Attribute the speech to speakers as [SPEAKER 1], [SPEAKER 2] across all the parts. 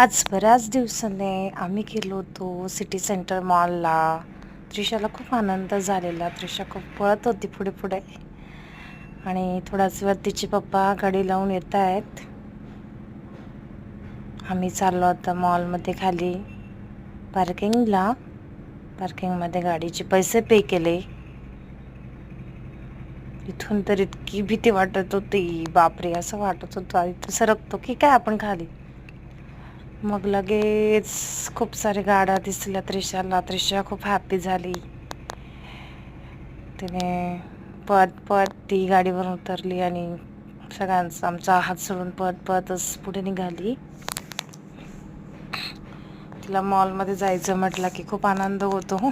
[SPEAKER 1] आज बऱ्याच दिवसाने आम्ही गेलो होतो सिटी सेंटर मॉलला. त्रिशाला खूप आनंद झालेला. त्रिशा खूप पळत होती पुढे पुढे आणि थोड्याच वेळात तिचे पप्पा गाडी लावून येत आहेत. आम्ही चाललो होतो मॉलमध्ये खाली पार्किंगला. पार्किंगमध्ये गाडीचे पैसे पे केले. इथून तर इतकी भीती वाटत होती, बापरे, असं वाटत होतं इथं सरकतो की काय आपण खाली. मग लगेच खूप सारे गाड्या दिसल्या त्रिशाला. त्रिशा खूप हॅपी झाली. तिने पळत पळत ती गाडीवरून उतरली आणि सगळ्यांचा आमचा हात सोडून पळत पळतच पुढे निघाली. तिला मॉलमध्ये जायचं म्हटलं की खूप आनंद होतो.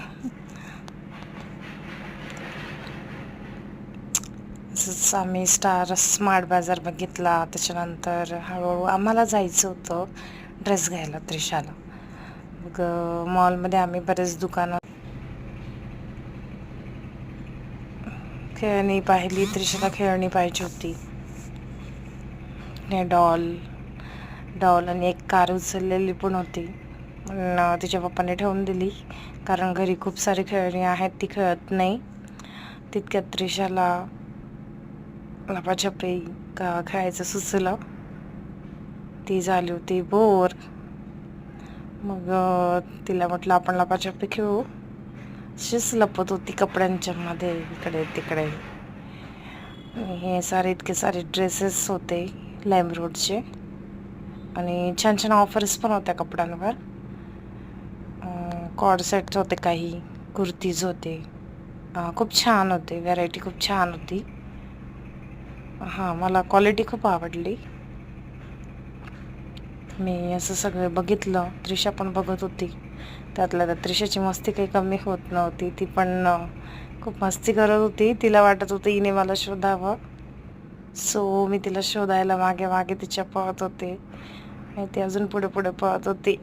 [SPEAKER 1] तसंच आम्ही स्मार्ट बाजार बघितला. त्याच्यानंतर हळूहळू आम्हाला जायचं होतं ड्रेस घ्यायला त्रिशाला. मग मॉलमध्ये आम्ही बरेच दुकानं खेळणी पाहिली. त्रिशाला खेळणी पाहिजे होती. डॉल आणि एक कार उचललेली पण होती, पण तिच्या पप्पाने ठेवून दिली कारण घरी खूप सारी खेळणी आहेत, ती खेळत नाही. तितक्यात त्रिशाला लपाछपी खेळायचं सुचलं. ती झाली होती बोर. मग तिला म्हटलं आपण लपाछपी खेळू. अशीच लपत होती कपड्यांच्या मध्ये इकडे तिकडे. हे सारे इतके सारे ड्रेसेस होते लाईमरोडचे आणि छान छान ऑफर्स पण होत्या कपड्यांवर. कॉर्ड सेट होते, काही कुर्तीज होते. खूप छान होते, व्हरायटी खूप छान होती. मला क्वालिटी खूप आवडली. मी असं सगळं बघितलं. त्रिशा पण बघत होती. त्यातल्या त्यात त्रिशाची मस्ती काही कमी होत नव्हती. ती पण खूप मस्ती करत होती. तिला वाटत होतं हिने मला शोधावं. सो मी तिला शोधायला मागे मागे तिच्या पळत होते आणि ती अजून पुढे पुढे पळत होती.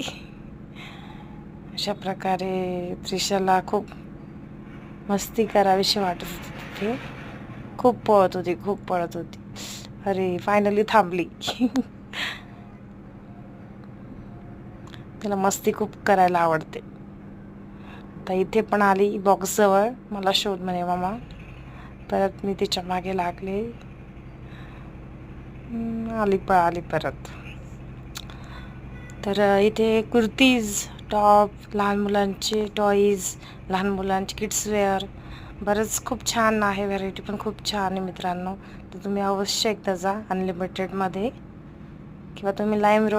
[SPEAKER 1] अशा प्रकारे त्रिशाला खूप मस्ती करावीशी वाटत होती तिथे. खूप पळत होती. अरे, फायनली थांबली. तिला मस्ती खूप करायला आवडते. आता इथे पण आली बॉक्सजवळ. मला शोध म्हणे मामा. परत मी तिच्या मागे लागले. आली परत. तर इथे कुर्तीज, टॉप, लहान मुलांचे टॉईज, लहान मुलांचे किड्सवेअर बरंच खूप छान आहे. व्हरायटी पण खूप छान आहे मित्रांनो. तर तुम्ही अवश्य एकदा जा अनलिमिटेडमध्ये, किंवा तुम्ही लाईमरोड